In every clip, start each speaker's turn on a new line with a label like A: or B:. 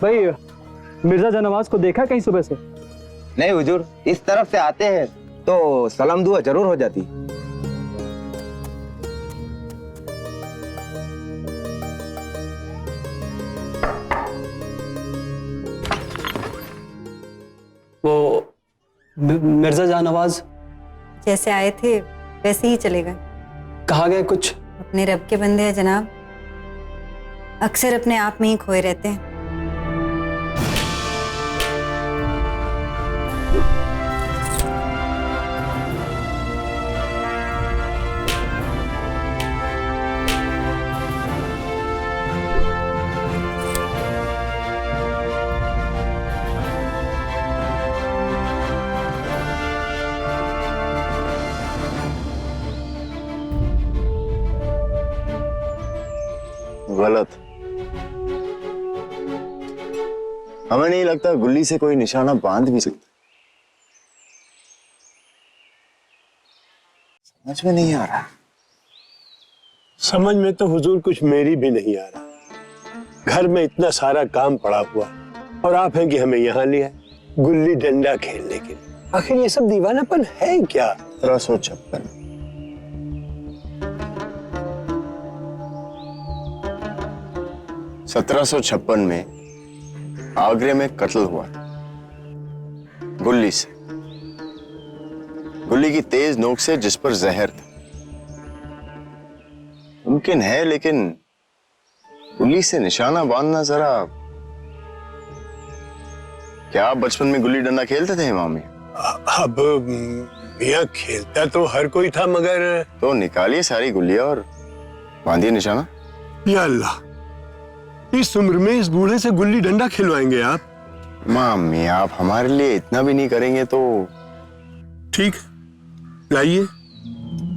A: भाई मिर्जा जहानवाज को देखा कहीं सुबह से?
B: नहीं हुजूर, इस तरफ से आते हैं तो सलाम दुआ जरूर हो जाती।
A: वो मिर्जा जहानवाज
C: जैसे आए थे वैसे ही चले गए।
A: कहा गए कुछ?
C: अपने रब के बंदे हैं जनाब, अक्सर अपने आप में ही खोए रहते हैं।
D: गलत। हमें नहीं लगता गुल्ली से कोई निशाना बांध भी सकता। समझ में नहीं आ रहा।
E: समझ में तो हुजूर कुछ मेरी भी नहीं आ रहा। घर में इतना सारा काम पड़ा हुआ और आप हैं कि हमें यहाँ लिया गुल्ली डंडा खेलने के लिए। आखिर ये सब दीवानापन है क्या?
D: 1756 1756 में आगरे में कत्ल हुआ था गुल्ली से, गुल्ली की तेज नोक से जिस पर जहर था। मुमकिन है, लेकिन गुल्ली से निशाना बांधना जरा। क्या आप बचपन में गुल्ली डंडा खेलते थे इमाम मियां?
E: अब मियां खेलता तो हर कोई था, मगर
D: तो निकालिए सारी गुल्लियां और बांधिए निशाना।
E: या अल्लाह, इस उम्र में इस बूढ़े से गुल्ली डंडा खिलवाएंगे आप?
D: मामी, आप हमारे लिए इतना भी नहीं करेंगे तो?
E: ठीक, लाइए।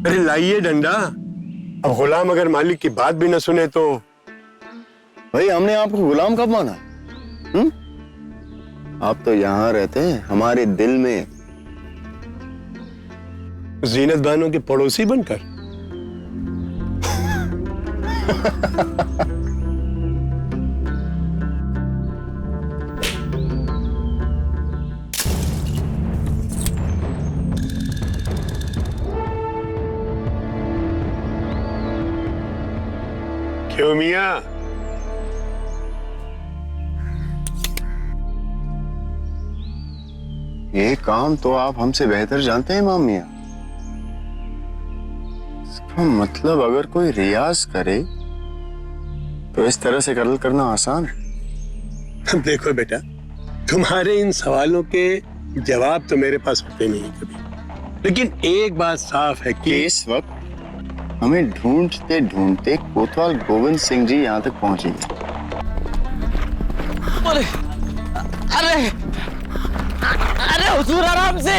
E: अरे लाइए डंडा। अब गुलाम अगर मालिक की बात भी न सुने तो?
D: भाई, हमने आपको गुलाम कब माना? आप तो यहाँ रहते हैं हमारे दिल में,
E: जीनत बानो के पड़ोसी बनकर। क्यों मियां?
D: ये काम तो आप हमसे बेहतर जानते हैं इमाम मियां। इसका मतलब अगर कोई रियाज करे तो इस तरह से कत्ल करना आसान है।
E: देखो बेटा, तुम्हारे इन सवालों के जवाब तो मेरे पास होते नहीं कभी, लेकिन एक बात साफ है कि
D: इस वक्त हमें ढूंढते ढूंढते कोतवाल गोविंद सिंह जी यहाँ तक पहुंचे।
F: अरे अरे अरे हुजूर, आराम से।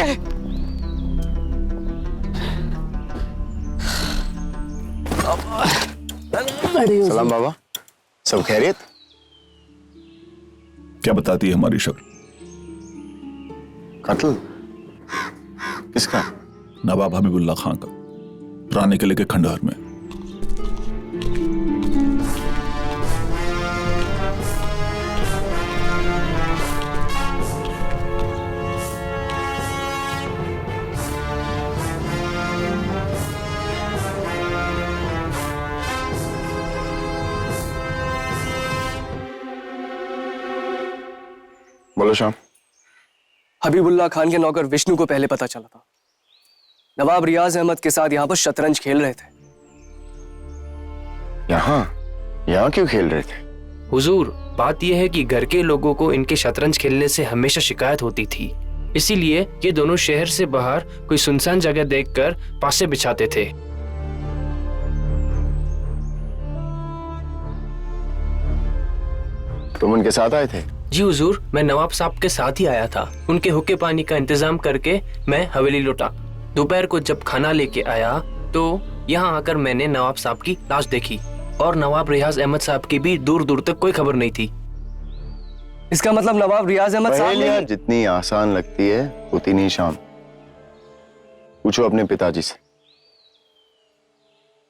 D: सलाम बाबा, सब खैरियत?
G: क्या बताती है हमारी शक्ल?
D: कत्ल किसका?
G: नवाब हबीबुल्लाह खान का, पुराने किले के खंडहर में।
D: बोलो शाम।
A: हबीबुल्लाह खान के नौकर विष्णु को पहले पता चला था नवाब रियाज अहमद के साथ यहाँ पर शतरंज खेल रहे थे।
D: यहाँ क्यों खेल रहे थे?
H: हुजूर, बात यह है कि घर के लोगों को इनके शतरंज खेलने से हमेशा शिकायत होती थी, इसीलिए ये दोनों शहर से बाहर कोई सुनसान जगह देखकर पासे बिछाते थे।
D: तुम उनके साथ आए थे?
H: जी हुजूर, मैं नवाब साहब के साथ ही आया था। उनके हुक्के पानी का इंतजाम करके मैं हवेली लौटा। दोपहर को जब खाना लेके आया तो यहाँ आकर मैंने नवाब साहब की लाश देखी और नवाब रियाज अहमद साहब की भी दूर दूर तक कोई खबर नहीं थी।
A: इसका मतलब नवाब रियाज अहमद साहब ने...
D: जितनी आसान लगती है होती नहीं शाम। पूछो अपने पिताजी से।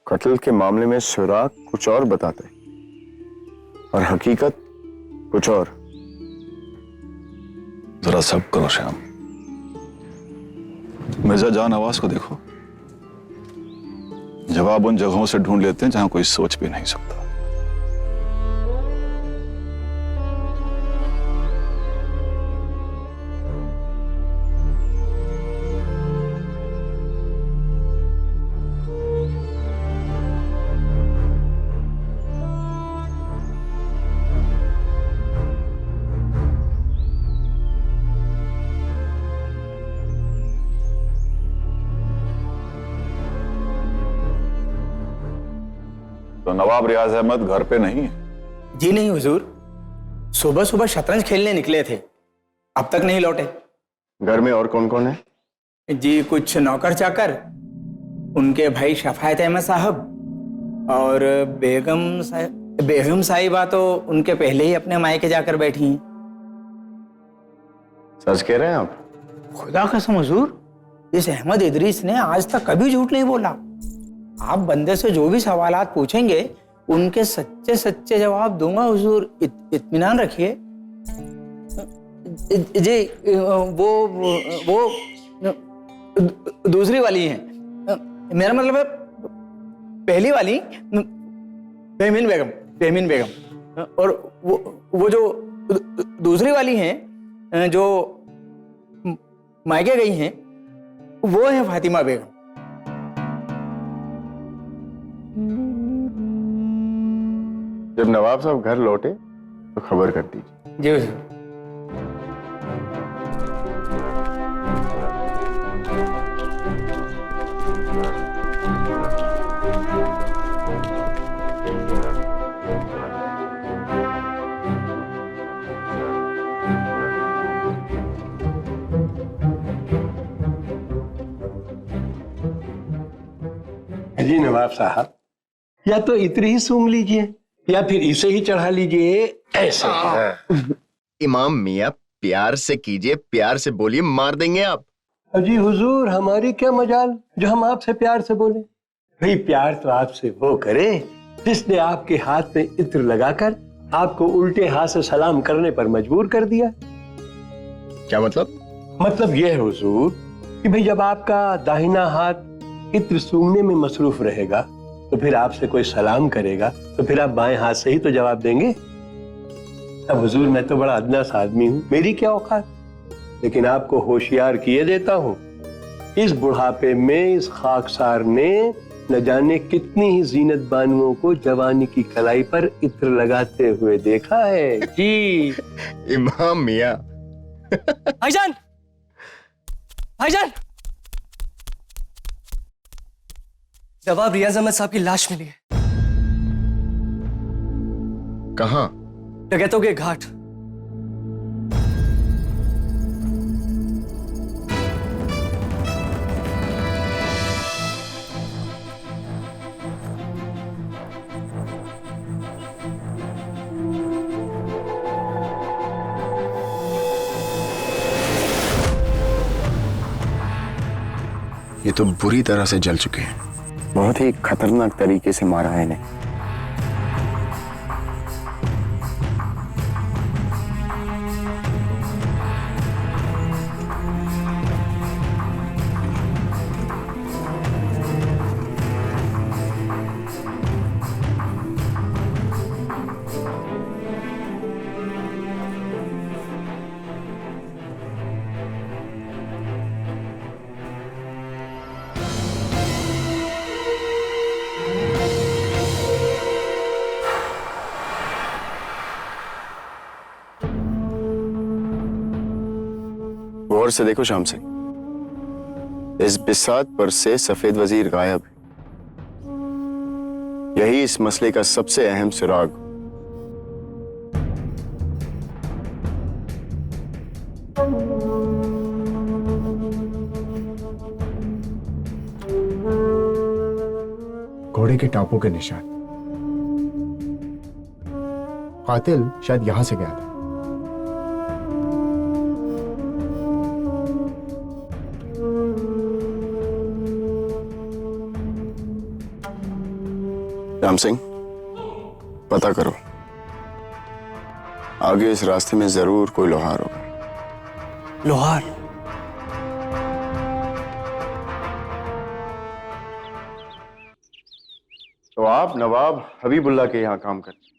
D: कत्ल के मामले में सुराग कुछ और बताते और हकीकत कुछ और।
G: जरा सब करो श्याम। मिर्जा जान नवाज को देखो, जवाब उन जगहों से ढूंढ लेते हैं जहां कोई सोच भी नहीं सकता। तो नवाब रियाज अहमद घर पे नहीं है?
F: जी नहीं हुजूर, सुबह सुबह शतरंज खेलने निकले थे, अब तक नहीं लौटे।
D: घर में और कौन कौन है?
F: जी कुछ नौकर चाकर, उनके भाई शफायत अहमद साहब और बेगम साहिबा तो उनके पहले ही अपने मायके जाकर बैठी हैं।
D: सच कह रहे हैं आप?
F: खुदा कसम हुजूर, इस अहमद इदरीस ने आज तक कभी झूठ नहीं बोला। आप बंदे से जो भी सवालात पूछेंगे उनके सच्चे सच्चे जवाब दूंगा हुजूर, इत्मीनान रखिए। जी वो दूसरी वाली है, मेरा मतलब है पहली वाली बेहमीन बेगम, और वो जो दूसरी वाली हैं जो मायके गई हैं वो है फातिमा बेगम।
D: जब नवाब साहब घर लौटे तो खबर कर दीजिए।
F: जी हुजूर।
E: जी नवाब साहब, या तो इतनी ही सूंघ लीजिए या फिर इसे ही चढ़ा लीजिए, ऐसे।
D: इमाम मियाँ प्यार से कीजिए, प्यार से बोलिए, मार देंगे आप।
E: जी हुजूर, हमारी क्या मजाल जो हम आपसे प्यार से बोले। भाई प्यार तो आपसे वो करे जिसने आपके हाथ में इत्र लगाकर आपको उल्टे हाथ से सलाम करने पर मजबूर कर दिया।
D: क्या मतलब?
E: मतलब यह है हुजूर कि भाई जब आपका दाहिना हाथ इत्र सूंघने में मसरूफ रहेगा तो फिर आपसे कोई सलाम करेगा तो फिर आप बाएं हाथ से ही तो जवाब देंगे। अब हुजूर मैं तो बड़ा अदना सा आदमी हूं, मेरी क्या औकात, लेकिन आपको होशियार किए देता हूं। इस बुढ़ापे में इस खाकसार ने न जाने कितनी ही जीनत बानुओं को जवानी की कलाई पर इत्र लगाते हुए देखा है। जी
D: इमाम मियाँ।
A: भाईजान, भाईजान, नवाब रियाज अहमद साहब की लाश मिली है।
D: कहाँ?
A: डकैतों के घाट।
D: ये तो बुरी तरह से जल चुके हैं। बहुत ही खतरनाक तरीके से मारा है इन्हें। गौर से देखो शाम सिंह, इस बिसात पर से सफेद वजीर गायब है। यही इस मसले का सबसे अहम सुराग।
I: घोड़े के टापों के निशान। कातिल शायद यहां से गया था।
D: राम सिंह, पता करो, आगे इस रास्ते में जरूर कोई लोहार होगा।
A: लोहार।
D: तो आप नवाब हबीबुल्ला के यहाँ काम करते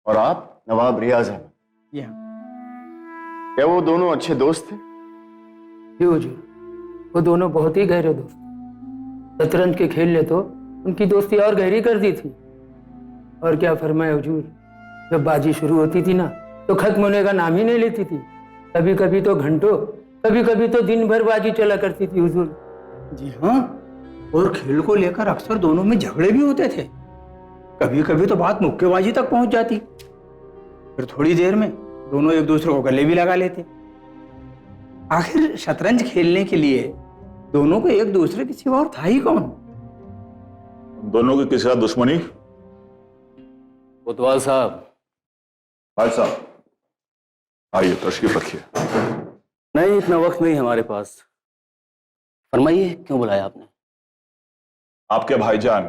D: और आप नवाब रियाज अहमद,
F: जी हाँ
D: क्या वो दोनों अच्छे दोस्त थे?
F: जी हुजूर, वो दोनों बहुत ही गहरे दोस्त। शतरंज के खेल ले तो उनकी दोस्ती और गहरी कर दी थी। और क्या फरमाए हुजूर, जब बाजी शुरू होती थी ना तो खत्म होने का नाम ही नहीं लेती थी। कभी कभी तो घंटों, कभी कभी तो दिन भर बाजी चला करती थी हुजूर। जी हाँ, और खेल को लेकर अक्सर दोनों में झगड़े भी होते थे। कभी कभी तो बात मुक्केबाजी तक पहुंच जाती। फिर थोड़ी देर में दोनों एक दूसरे को गले भी लगा लेते। आखिर शतरंज खेलने के लिए दोनों को एक दूसरे के सिवा और था ही कौन?
G: दोनों की किसी का दुश्मनी?
A: कोतवाल साहब।
G: भाई साहब आइए, तशरीफ रखिए।
A: नहीं, इतना वक्त नहीं हमारे पास। फरमाइए, क्यों बुलाया आपने?
G: आपके भाईजान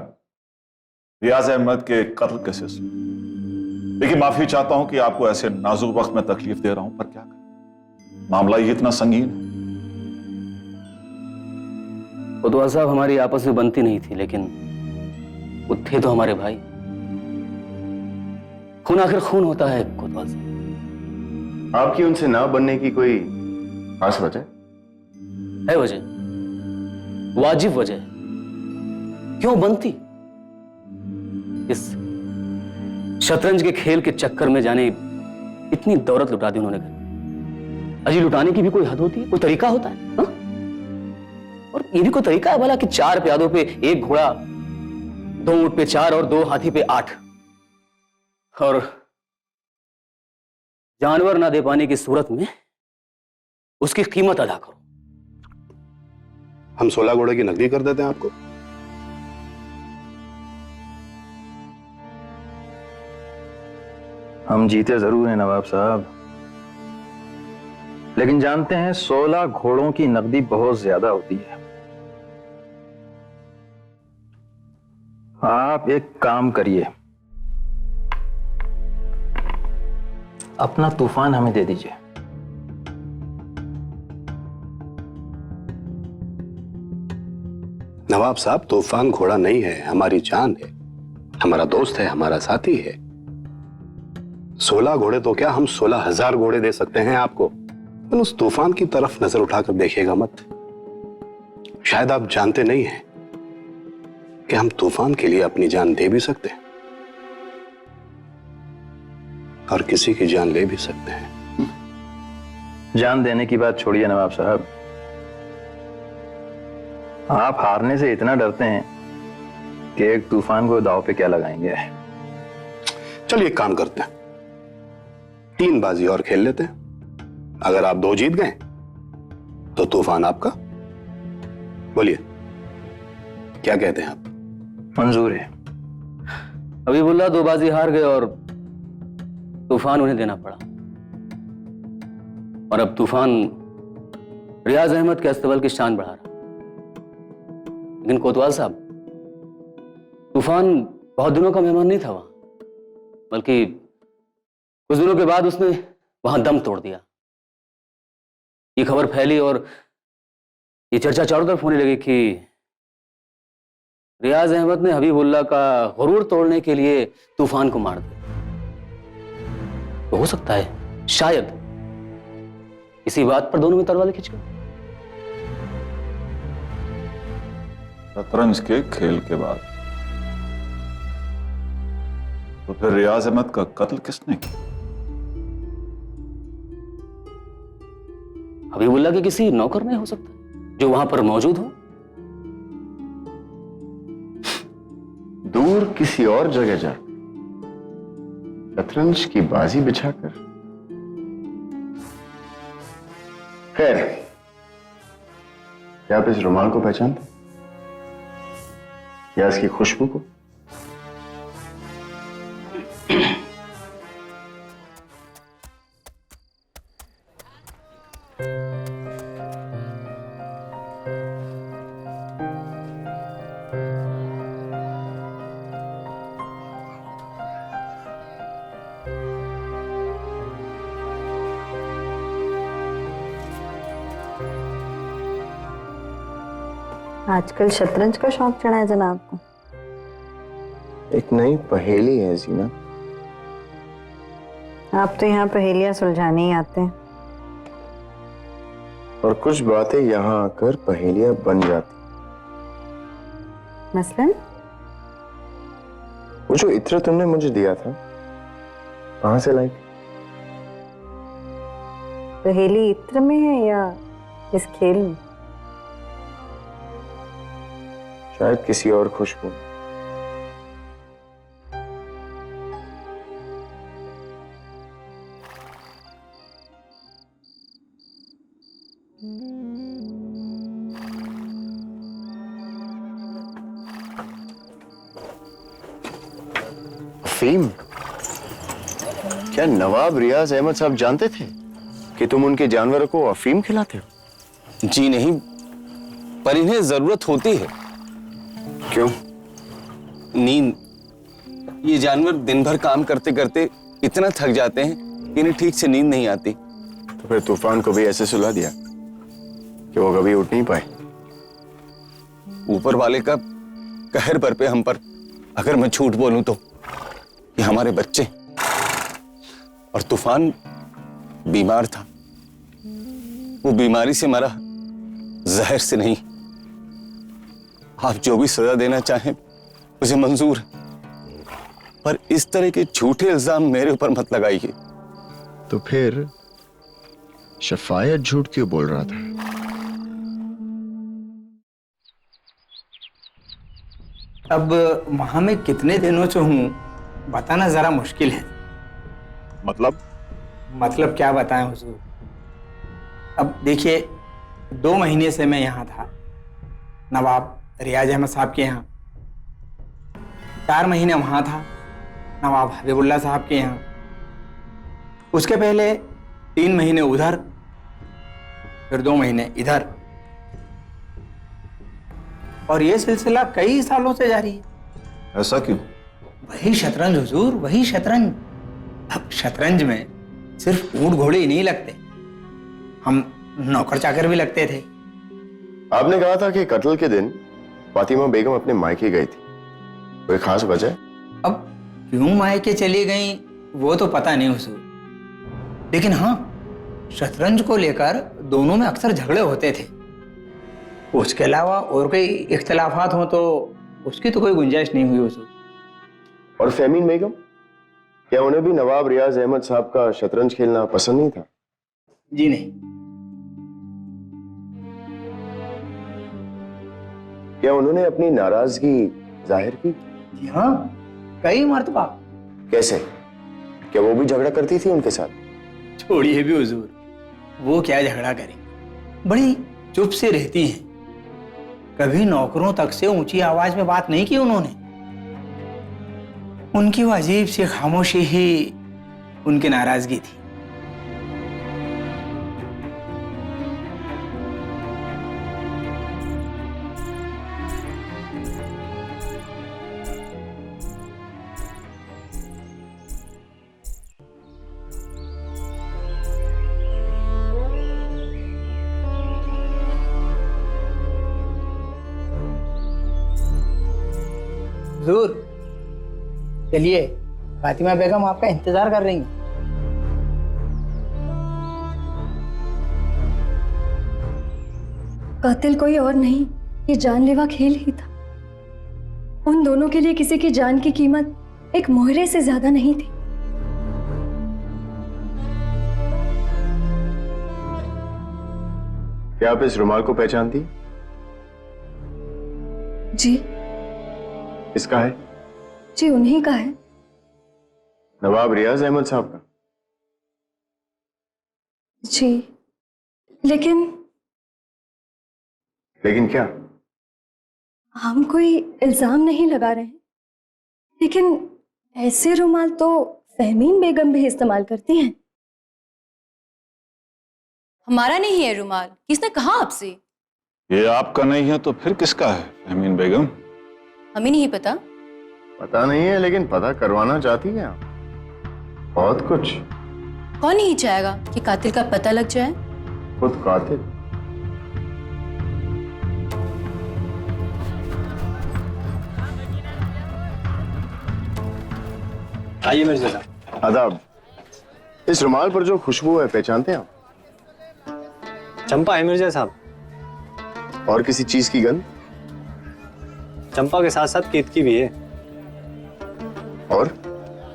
G: रियाज अहमद के कत्ल के सिलसिले। देखिए, माफी चाहता हूं कि आपको ऐसे नाजुक वक्त में तकलीफ दे रहा हूं, पर क्या करें, मामला ये इतना संगीन है।
A: कोतवाल साहब, हमारी आपस में बनती नहीं थी, लेकिन वो थे तो हमारे भाई। खून आखिर खून होता है कोतवाल साहब।
D: आपकी उनसे ना बनने की कोई खास वजह?
A: है वजह, वाजिब वजह। क्यों बनती? इस शतरंज के खेल के चक्कर में जाने इतनी दौलत लुटा दी उन्होंने घर। अजी, लुटाने की भी कोई हद होती है, कोई तरीका होता है हा? और ये भी कोई तरीका है भला कि 4 प्यादों पे 1 घोड़ा, 2 ऊंट पे 4 और 2 हाथी पे 8, और जानवर ना दे पाने की सूरत में उसकी कीमत अदा करो।
J: हम 16 घोड़े की नकदी कर देते हैं आपको।
B: हम जीते जरूर हैं नवाब साहब, लेकिन जानते हैं 16 घोड़ों की नकदी बहुत ज्यादा होती है। आप एक काम करिए, अपना तूफान हमें दे दीजिए।
J: नवाब साहब, तूफान घोड़ा नहीं है, हमारी जान है, हमारा दोस्त है, हमारा साथी है। 16 घोड़े तो क्या, हम 16,000 घोड़े दे सकते हैं आपको। लेकिन उस तूफान की तरफ नजर उठाकर देखिएगा मत। शायद आप जानते नहीं हैं कि हम तूफान के लिए अपनी जान दे भी सकते हैं और किसी की जान ले भी सकते हैं।
B: जान देने की बात छोड़िए नवाब साहब, आप हारने से इतना डरते हैं कि एक तूफान को दांव पे क्या लगाएंगे।
J: चलिए एक काम करते हैं, 3 बाजी और खेल लेते हैं। अगर आप 2 जीत गए तो तूफान आपका। बोलिए, क्या कहते हैं आप?
B: मंजूर है।
A: हबीबुल्ला 2 बाजी हार गए और तूफान उन्हें देना पड़ा। और अब तूफान रियाज अहमद के अस्तबल की शान बढ़ा रहा। लेकिन कोतवाल साहब, तूफान बहुत दिनों का मेहमान नहीं था वहां, बल्कि कुछ दिनों के बाद उसने वहां दम तोड़ दिया। ये खबर फैली और ये चर्चा चारों तरफ होने लगी कि रियाज अहमद ने हबीबुल्ला का गुरूर तोड़ने के लिए तूफान को मार दिया। तो हो सकता है शायद इसी बात पर दोनों में तलवारें खिंच गई।
G: शतरंज के खेल के बाद तो फिर रियाज अहमद का कत्ल किसने किया?
A: हबीबुल्ला के किसी नौकर नहीं हो सकता जो वहां पर मौजूद हो?
D: दूर किसी और जगह जा शतरंज की बाजी बिछाकर। खैर, क्या आप इस रुमाल को पहचानते हैं या इसकी खुशबू को?
C: आजकल शतरंज का शौक चढ़ा है जनाब को।
D: एक नई पहेली है जीना।
C: आप तो यहाँ पहेलियां सुलझाने ही आते हैं।
D: और कुछ बातें यहाँ आकर पहेलियां बन जाती।
C: मसलन
D: वो जो इत्र तुमने मुझे दिया था, कहां से लाई?
C: पहेली इत्र में है या इस खेल में?
D: शायद किसी और खुशबू में। अफीम? क्या नवाब रियाज अहमद साहब जानते थे कि तुम उनके जानवरों को अफीम खिलाते हो?
A: जी नहीं, पर इन्हें जरूरत होती है।
D: क्यों?
A: नींद। ये जानवर दिन भर काम करते करते इतना थक जाते हैं कि इन्हें ठीक से नींद नहीं आती।
D: तो फिर तूफान को भी ऐसे सुला दिया कि वो कभी उठ नहीं पाए।
A: ऊपर वाले का कहर पर पे हम पर। अगर मैं झूठ बोलूं तो ये हमारे बच्चे और तूफान बीमार था। वो बीमारी से मरा, जहर से नहीं। आप जो भी सजा देना चाहें मुझे मंजूर है, पर इस तरह के झूठे इल्जाम मेरे ऊपर मत लगाइए।
D: तो फिर शफायत झूठ क्यों बोल रहा था?
F: अब वहां में कितने दिनों से हूं बताना जरा मुश्किल है। मतलब क्या बताएं हुजूर। अब देखिए, 2 महीने से मैं यहाँ था, नवाब रियाज अहमद साहब के यहाँ। 4 महीने वहाँ था, नवाब हबीबुल्लाह साहब के यहाँ। उसके पहले 3 महीने उधर, फिर 2 महीने इधर। और ये सिलसिला कई सालों से जारी है।
G: ऐसा क्यों?
F: वही शतरंज हुजूर, वही शतरंज। अब शतरंज में सिर्फ ऊंट घोड़े ही नहीं लगते, हम नौकर चाकर भी लगते थे।
D: आपने कहा था कि कत्ल के दिन फातिमा बेगम अपने मायके गई थी। कोई खास वजह?
F: अब क्यों मायके चली गई वो तो पता नहीं हुजूर, लेकिन हाँ, शतरंज को लेकर दोनों में अक्सर झगड़े होते थे। उसके अलावा और कोई इख्तिलाफात हो तो उसकी तो कोई गुंजाइश नहीं हुई हुजूर।
D: और फेमीन बेगम, क्या उन्हें भी नवाब रियाज अहमद साहब का शतरंज खेलना पसंद नहीं था?
F: जी नहीं।
D: क्या उन्होंने अपनी नाराजगी जाहिर की?
F: जी हाँ, कई मर्तबा।
D: कैसे? क्या वो भी झगड़ा करती थी उनके साथ?
F: छोड़िए भी हुजूर, वो क्या झगड़ा करें, बड़ी चुप से रहती हैं। कभी नौकरों तक से ऊंची आवाज में बात नहीं की उन्होंने। उनकी वो अजीब सी खामोशी ही उनकी नाराजगी थी। हुजूर, चलिए, फातिमा बेगम आपका इंतजार कर रही हैं।
K: कातिल कोई और नहीं, ये जानलेवा खेल ही था। उन दोनों के लिए किसी की जान की कीमत एक मोहरे से ज्यादा नहीं थी।
D: क्या आप इस रुमाल को पहचानती?
K: जी।
D: किसका है?
K: जी उन्हीं का है।
D: नवाब रियाज अहमद साहब का?
K: जी, लेकिन
D: क्या?
K: हम कोई इल्जाम नहीं लगा रहे हैं, लेकिन ऐसे रुमाल तो फहमीन बेगम भी इस्तेमाल करती हैं।
L: हमारा नहीं है रुमाल, किसने कहा आपसे?
G: ये आपका नहीं है तो फिर किसका है फहमीन बेगम?
L: हमें नहीं पता।
D: पता नहीं है, लेकिन पता करवाना चाहती हैं आप? बहुत कुछ।
L: कौन नहीं चाहेगा कि कातिल का पता लग जाए?
D: खुद कातिल।
M: आइए मिर्जा साहब।
D: आदाब। इस रुमाल पर जो खुशबू है पहचानते हैं आप?
M: चंपा है मिर्जा साहब।
D: और किसी चीज की गंध?
M: चंपा के साथ साथ केतकी भी है।
D: और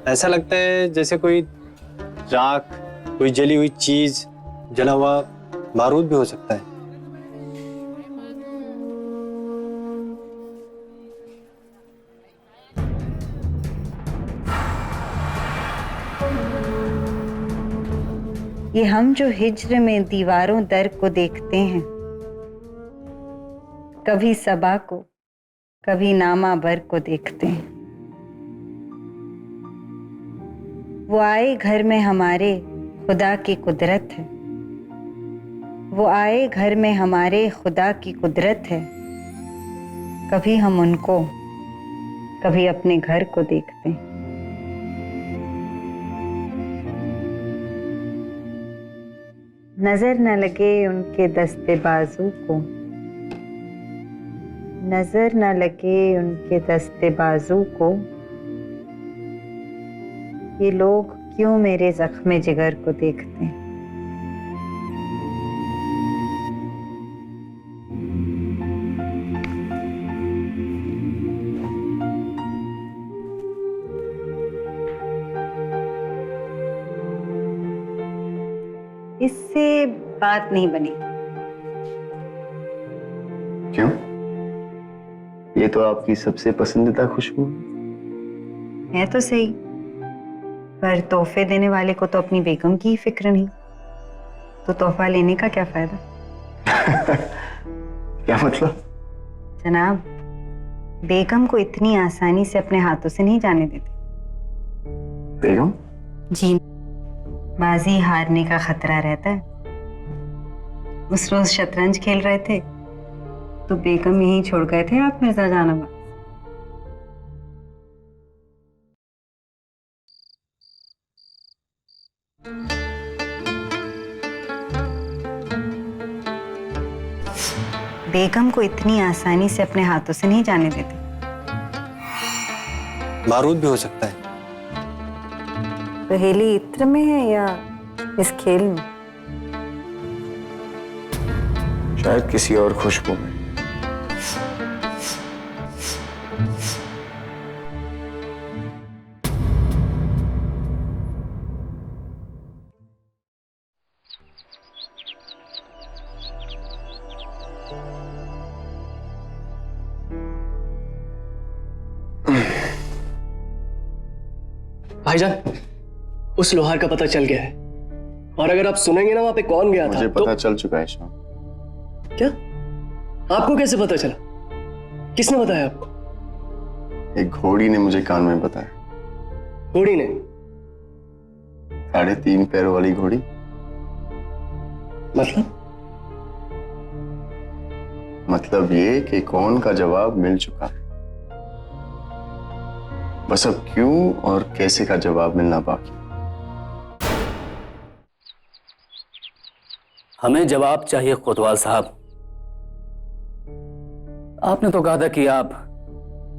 M: ऐसा लगता है जैसे कोई राख, कोई जली हुई चीज, जला हुआ बारूद भी हो सकता है।
C: ये हम जो हिज्र में दीवारों दर को देखते हैं, कभी सबा को कभी नामा बर को देखते हैं। वो आए घर में हमारे खुदा की कुदरत है, वो आए घर में हमारे खुदा की कुदरत है। कभी हम उनको कभी अपने घर को देखते हैं। नजर न लगे उनके दस्ते बाजू को, नजर न लगे उनके दस्ते बाजू को। ये लोग क्यों मेरे जख्मे जिगर को देखते हैं। इससे बात नहीं बनी।
D: क्यों? ये तो आपकी सबसे पसंदीदा खुशबू
C: है तो सही, पर तोहफे देने वाले को तो अपनी बेगम की ही फिक्र नहीं, तो तोहफा लेने का क्या फायदा।
D: क्या मतलब?
C: जनाब, बेगम को इतनी आसानी से अपने हाथों से नहीं जाने देते।
D: बेगम?
C: जी, बाजी हारने का खतरा रहता है। उस रोज शतरंज खेल रहे थे तो बेगम यहीं छोड़ गए थे आप मिर्जा जानवा। बेगम को इतनी आसानी से अपने हाथों से नहीं जाने देते।
M: बारूद भी हो सकता है।
C: पहेली इत्र में है या इस खेल में?
D: शायद किसी और खुशबू में।
N: भाईजान, उस लोहार का पता चल गया है, और अगर आप सुनेंगे ना वहां पे कौन गया था।
D: मुझे पता चल चुका है शाम।
N: क्या? आपको कैसे पता चला? किसने बताया आपको?
D: एक घोड़ी ने मुझे कान में बताया।
N: घोड़ी ने?
D: 3.5 पैरों वाली घोड़ी। मतलब ये कि कौन का जवाब मिल चुका है, बस अब क्यों और कैसे का जवाब मिलना बाकी।
A: हमें जवाब चाहिए कोतवाल साहब। आपने तो कहा था कि आप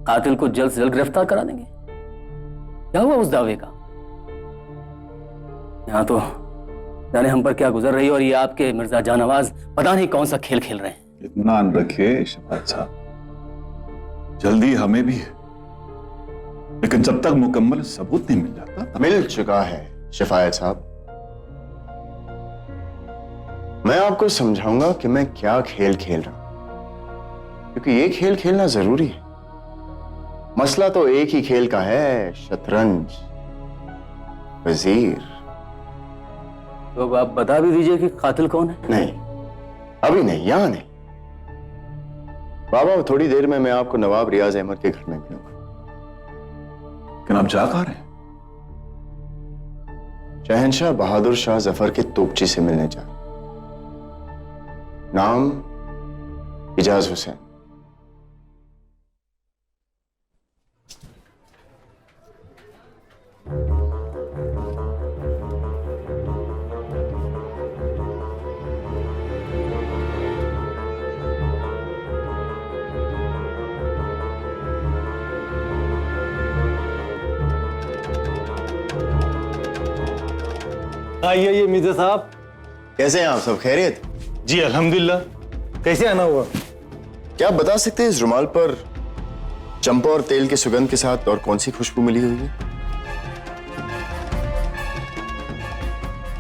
A: कातिल को जल्द से जल्द गिरफ्तार करा देंगे। क्या हुआ उस दावे का? यहां तो जाने हम पर क्या गुजर रही है, और ये आपके मिर्जा जानवाज पता नहीं कौन सा खेल खेल रहे हैं।
G: इत्मीनान रखिए शफायत साहब, जल्दी हमें भी है, लेकिन जब तक मुकम्मल सबूत नहीं मिल जाता।
D: मिल चुका है शफायत साहब। मैं आपको समझाऊंगा कि मैं क्या खेल खेल रहा हूं, क्योंकि ये खेल खेलना जरूरी है। मसला तो एक ही खेल का है, शतरंज। वजीर,
A: तो आप बता भी दीजिए कि कातिल कौन है।
D: नहीं, अभी नहीं, यहां नहीं। बाबा, थोड़ी देर में मैं आपको नवाब रियाज अहमद के घर में मिलूंगा।
G: लेकिन आप जा कहां रहे हैं?
D: शहंशाह बहादुर शाह जफर के तोपची से मिलने जा। नाम इजाज हुसैन।
M: आइए मिर्जा साहब।
D: कैसे हैं आप सब? खैरियत?
M: जी अल्हम्दुलिल्लाह। कैसे आना हुआ?
D: क्या आप बता सकते हैं इस रुमाल पर चंपा और तेल के सुगंध के साथ और कौन सी खुशबू मिली हुई है?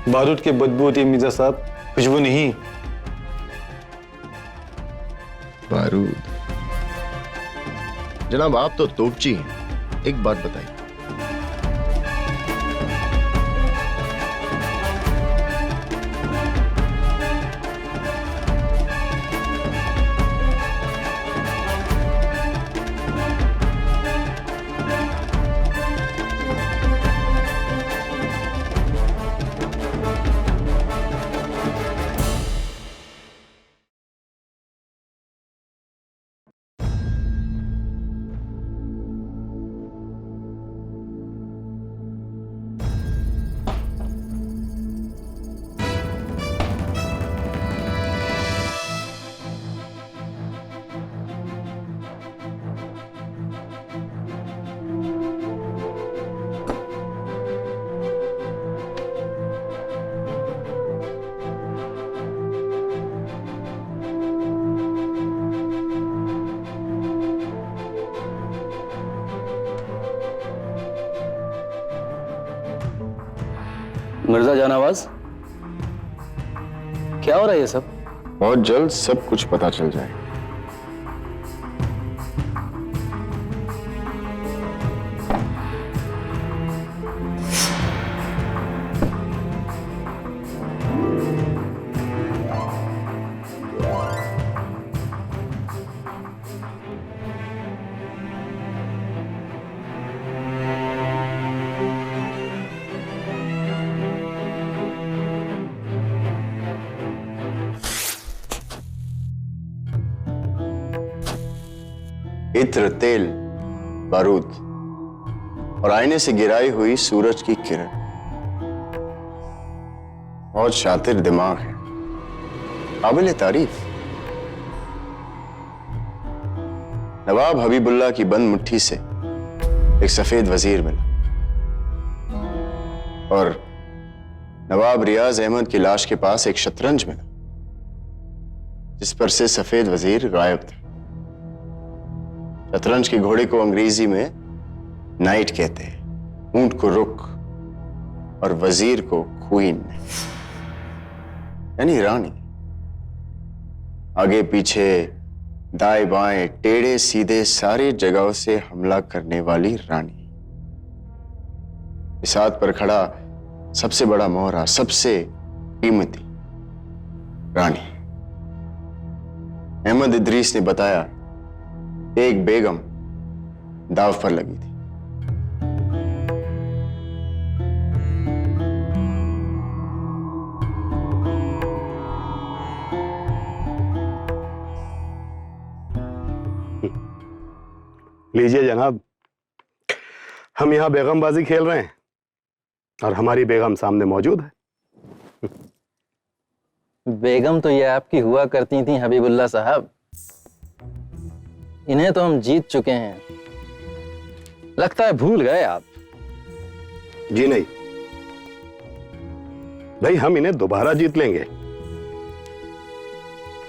M: बारूद की बदबू होती है मिर्जा साहब, खुशबू नहीं।
D: बारूद? जनाब आप तो तोपची हैं, एक बात बताइए।
A: मिर्जा जानावाज, क्या हो रहा है ये सब?
D: बहुत जल्द सब कुछ पता चल जाएगा। इत्र, तेल, बारूद और आईने से गिराई हुई सूरज की किरण। बहुत शातिर दिमाग है, काबिल तारीफ। नवाब हबीबुल्लाह की बंद मुट्ठी से एक सफेद वजीर मिला और नवाब रियाज अहमद की लाश के पास एक शतरंज मिला जिस पर से सफेद वजीर गायब था। शतरंज के घोड़े को अंग्रेजी में नाइट कहते हैं, ऊंट को रुक और वजीर को क्वीन, यानी रानी। आगे पीछे दाएं बाएं टेढ़े सीधे सारी जगहों से हमला करने वाली रानी। इस हाथ पर खड़ा सबसे बड़ा मोहरा, सबसे कीमती रानी। अहमद इदरीस ने बताया एक बेगम दाव पर लगी थी।
J: लीजिए जनाब, हम यहां बेगमबाजी खेल रहे हैं और हमारी बेगम सामने मौजूद है।
O: बेगम तो ये आपकी हुआ करती थी हबीबुल्लाह साहब, इन्हें तो हम जीत चुके हैं। लगता है भूल गए आप।
J: जी नहीं भाई, हम इन्हें दोबारा जीत लेंगे।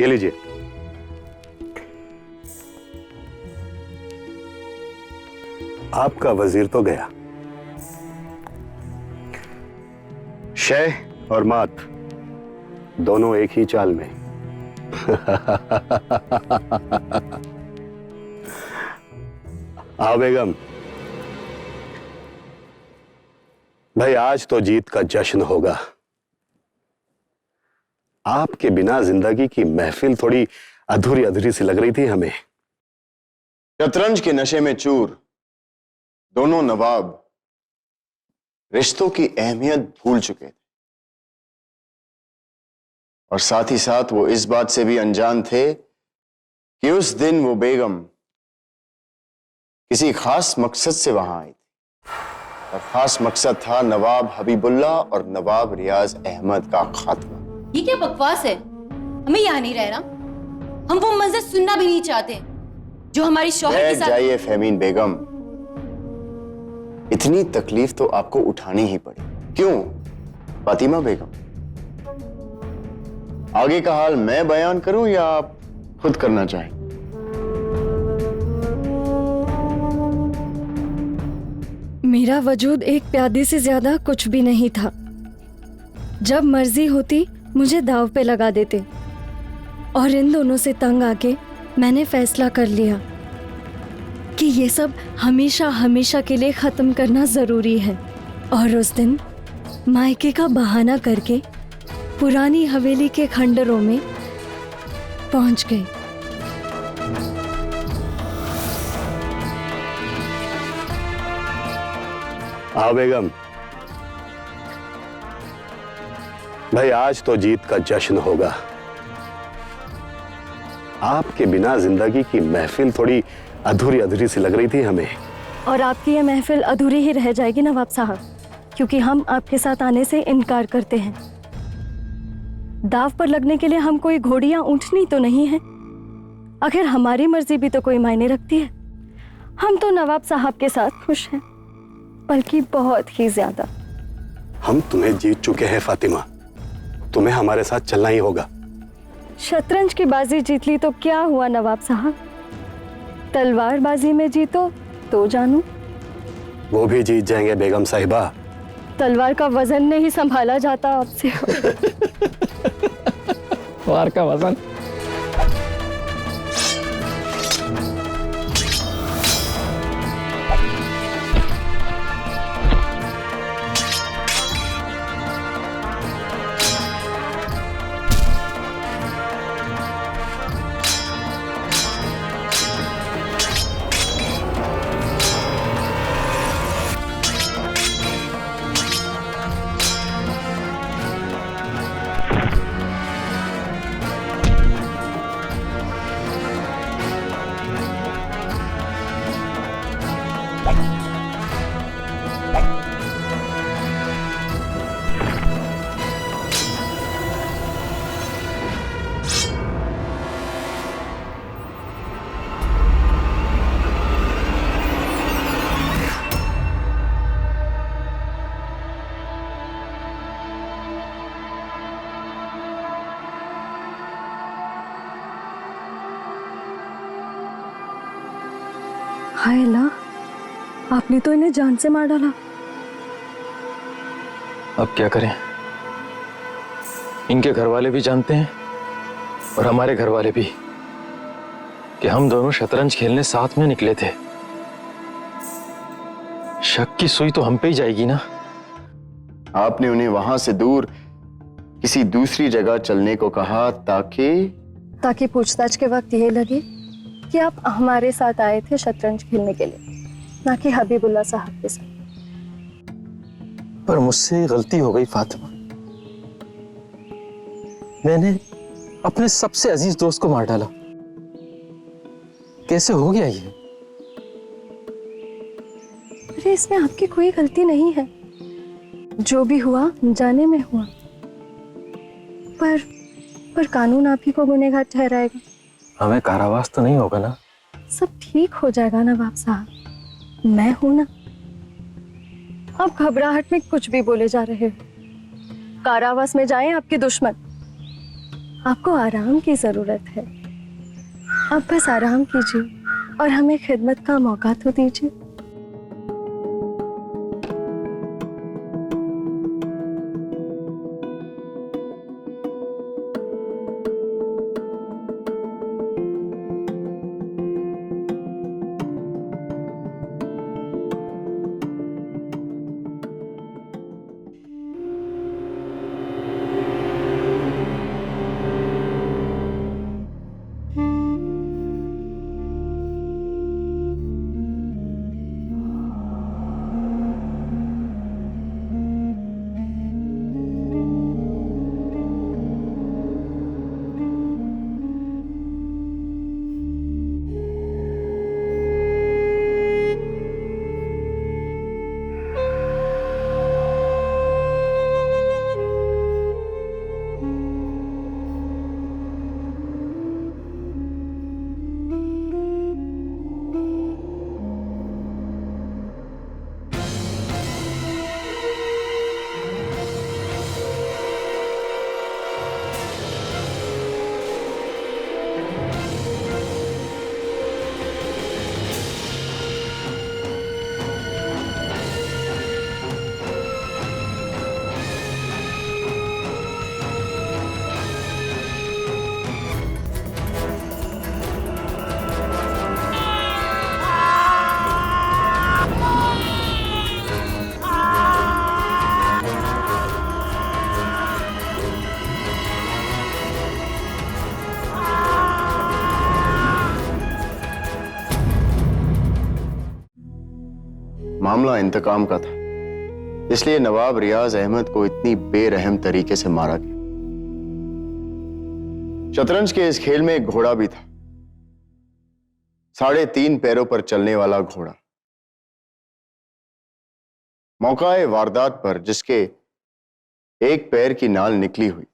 J: ये लीजिए। आपका वजीर तो गया, शह और मात दोनों एक ही चाल में। आओ बेगम। भाई आज तो जीत का जश्न होगा। आपके बिना जिंदगी की महफिल थोड़ी अधूरी अधूरी सी लग रही थी हमें।
D: शतरंज के नशे में चूर दोनों नवाब रिश्तों की अहमियत भूल चुके थे और साथ ही साथ वो इस बात से भी अनजान थे कि उस दिन वो बेगम किसी खास मकसद से वहां आई थी और खास मकसद था नवाब हबीबुल्लाह और नवाब रियाज अहमद का खात्मा।
L: ये क्या बकवास है? हमें यहाँ नहीं रहना। हम वो मंजर सुनना भी नहीं चाहते जो हमारी शौहर के साथ।
D: जाइए फहमीन बेगम, इतनी तकलीफ तो आपको उठानी ही पड़ी। क्यों? फातिमा बेगम, आगे का हाल मैं बयान करूं या आप खुद करना चाहें?
K: मेरा वजूद एक प्यादे से ज्यादा कुछ भी नहीं था। जब मर्जी होती मुझे दाव पे लगा देते, और इन दोनों से तंग आके मैंने फैसला कर लिया कि ये सब हमेशा हमेशा के लिए खत्म करना जरूरी है। और उस दिन मायके का बहाना करके पुरानी हवेली के खंडरों में पहुंच गई।
J: हाँ बेगम भाई, आज तो जीत का जश्न होगा। आपके बिना जिंदगी की महफिल थोड़ी अधूरी अधूरी सी लग रही थी हमें।
K: और आपकी ये महफिल अधूरी ही रह जाएगी नवाब साहब, क्योंकि हम आपके साथ आने से इनकार करते हैं। दाव पर लगने के लिए हम कोई घोड़ी या ऊंटनी तो नहीं है। आखिर हमारी मर्जी भी तो कोई मायने रखती है। हम तो नवाब साहब के साथ खुश हैं, बल्कि बहुत ही ज्यादा।
J: हम तुम्हें जीत चुके हैं फातिमा, तुम्हें हमारे साथ चलना ही होगा।
K: शतरंज की बाजी जीत ली तो क्या हुआ नवाब साहब, तलवारबाजी में जीतो तो जानू।
J: वो भी जीत जाएंगे बेगम साहिबा।
K: तलवार का वजन नहीं संभाला जाता आपसे।
O: तलवार का वजन।
K: हाय अल्लाह, आपने तो इन्हें जान से मार डाला।
O: अब क्या करें, इनके घर वाले भी जानते हैं और हमारे घर वाले भी कि हम दोनों शतरंज खेलने साथ में निकले थे। शक की सुई तो हम पे ही जाएगी ना।
D: आपने उन्हें वहां से दूर किसी दूसरी जगह चलने को कहा ताकि
K: पूछताछ के वक्त ये लगे कि आप हमारे साथ आए थे शतरंज खेलने के लिए, ना कि हबीबुल्लाह साहब के साथ।
O: पर मुझसे गलती हो गई फातिमा, मैंने अपने सबसे अजीज दोस्त को मार डाला। कैसे हो गया ये?
K: अरे इसमें आपकी कोई गलती नहीं है, जो भी हुआ जाने में हुआ। पर कानून आप ही को गुनहगार ठहराएगा।
O: हमें कारावास तो नहीं होगा ना?
K: सब ठीक हो जाएगा नवाब साहब, मैं हूं ना। आप घबराहट में कुछ भी बोले जा रहे हो। कारावास में जाएं आपके दुश्मन, आपको आराम की जरूरत है। आप बस आराम कीजिए और हमें खिदमत का मौका तो दीजिए।
D: मामला इंतकाम का था, इसलिए नवाब रियाज अहमद को इतनी बेरहम तरीके से मारा गया। शतरंज के इस खेल में एक घोड़ा भी था, 3.5 पैरों पर चलने वाला घोड़ा। मौकाए वारदात पर जिसके एक पैर की नाल निकली हुई।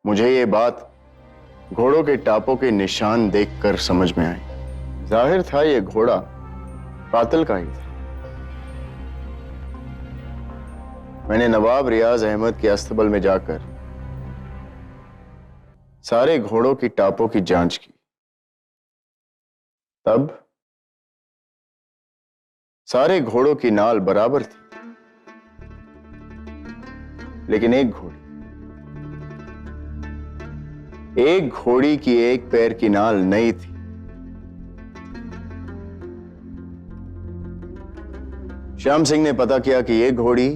D: मुझे ये बात घोड़ों के टापों के निशान देखकर समझ में आई। जाहिर था ये घोड़ा कातिल का ही था। मैंने नवाब रियाज अहमद के अस्तबल में जाकर सारे घोड़ों की टापों की जांच की। तब सारे घोड़ों की नाल बराबर थी, लेकिन एक घोड़ी की एक पैर की नाल नहीं थी। श्याम सिंह ने पता किया कि यह घोड़ी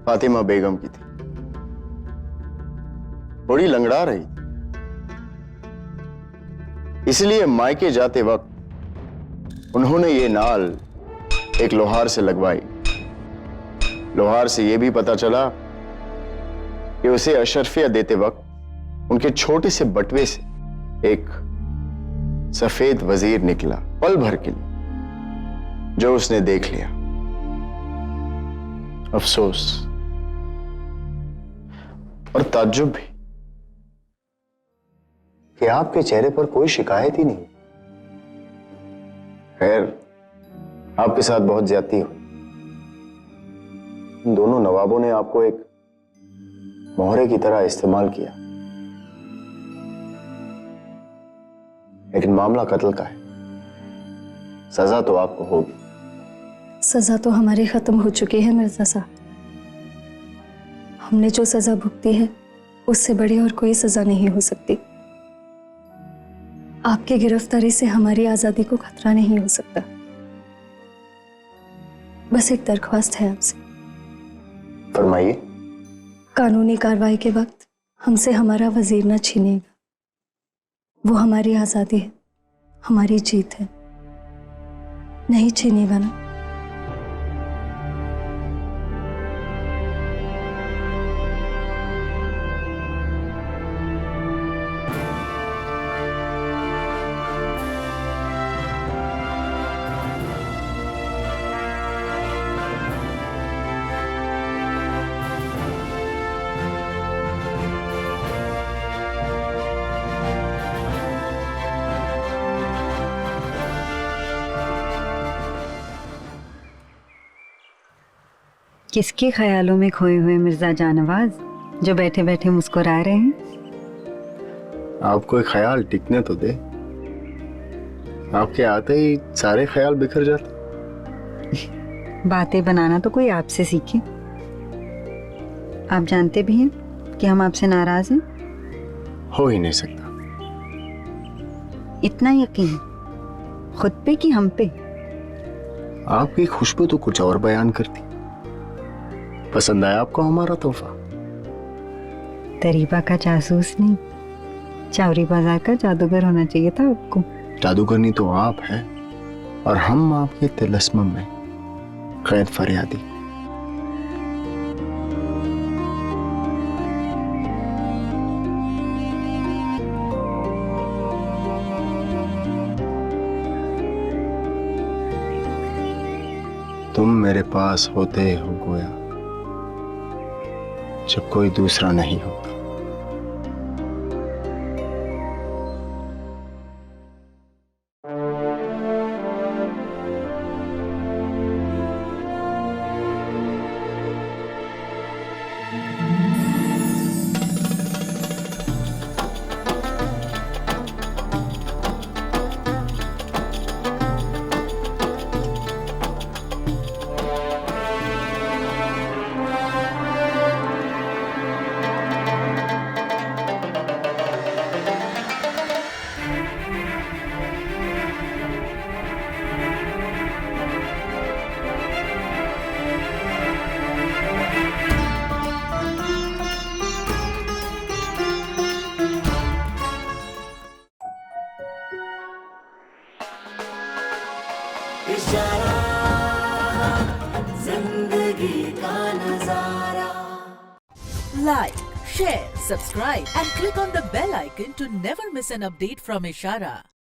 D: फातिमा बेगम की थी। घोड़ी लंगड़ा रही थी, इसलिए मायके जाते वक्त उन्होंने ये नाल एक लोहार से लगवाई। लोहार से यह भी पता चला कि उसे अशरफिया देते वक्त उनके छोटे से बटवे से एक सफेद वजीर निकला, पल भर के लिए, जो उसने देख लिया। अफसोस और ताज्जुब भी
J: कि आपके चेहरे पर कोई शिकायत ही नहीं।
D: खैर, आपके साथ बहुत ज्यादती हुई। इन दोनों नवाबों ने आपको एक मोहरे की तरह इस्तेमाल किया, लेकिन मामला कत्ल का है। सजा तो आपको होगी।
K: सजा तो हमारी खत्म हो चुकी है मिर्जा साहब। हमने जो सजा भुगती है उससे बड़ी और कोई सजा नहीं हो सकती। आपकी गिरफ्तारी से हमारी आजादी को खतरा नहीं हो सकता। बस एक दरख्वास्त है आपसे।
D: फरमाइए।
K: कानूनी कार्रवाई के वक्त हमसे हमारा वजीर न छीनेगा। वो हमारी आजादी है, हमारी जीत है। नहीं छीनेगा ना?
C: किसके ख्यालों में खोए हुए मिर्जा जानवाज जो बैठे बैठे मुस्कुरा रहे हैं?
D: आपको एक ख्याल टिकने तो दे। आपके आते ही सारे ख्याल बिखर जाते।
C: बातें बनाना तो कोई आपसे सीखे। आप जानते भी हैं कि हम आपसे नाराज हैं।
D: हो ही नहीं सकता।
C: इतना यकीन खुद पे कि हम पे?
D: आपकी खुशबू तो कुछ और बयान करती। पसंद आया आपको हमारा तोहफा?
C: तरीबा का जासूस नहीं, चावरी बाजार का जादूगर होना चाहिए था आपको।
D: जादूगरनी तो आप हैं और हम आपके तिलस्म में कैद फरियादी। तुम मेरे पास होते हो गोया जब कोई दूसरा नहीं होता।
P: जिंदगी का नजारा. Like, share, subscribe and click on the bell icon to never miss an update from Ishara.